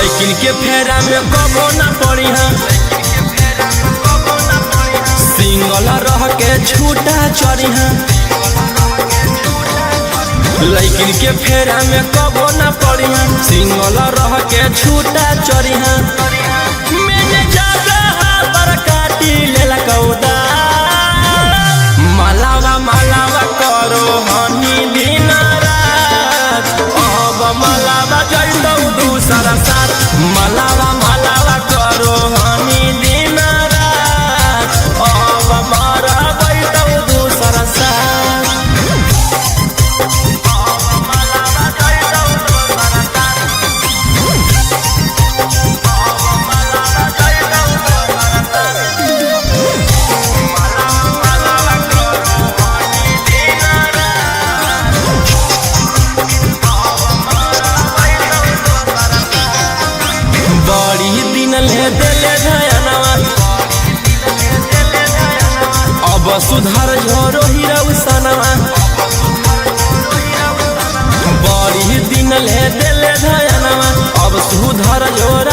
लैकिन के फेरा में कबो ना पड़ी है, सिंगल रह के छूटा चढ़ी है। लैकिन के फेरा में कबो ना पड़ी है, सिंगल रह के छूटा चढ़ी है। मैंने जगह पर काटी लेला कौदा, मलावा मलावा करो हनी दिन रात। अब मलावा जइतौ दूसरा साथ, मलावा मलावा करो हनी दिन रात। अब मारा बैठौ दूसरा साथ। बड़ी दिन ले दिले धयनवा, अब सुधार झोरो हीरा सनवा। बड़ी दिन ले दिले धयनवा, अब सुधार झोरा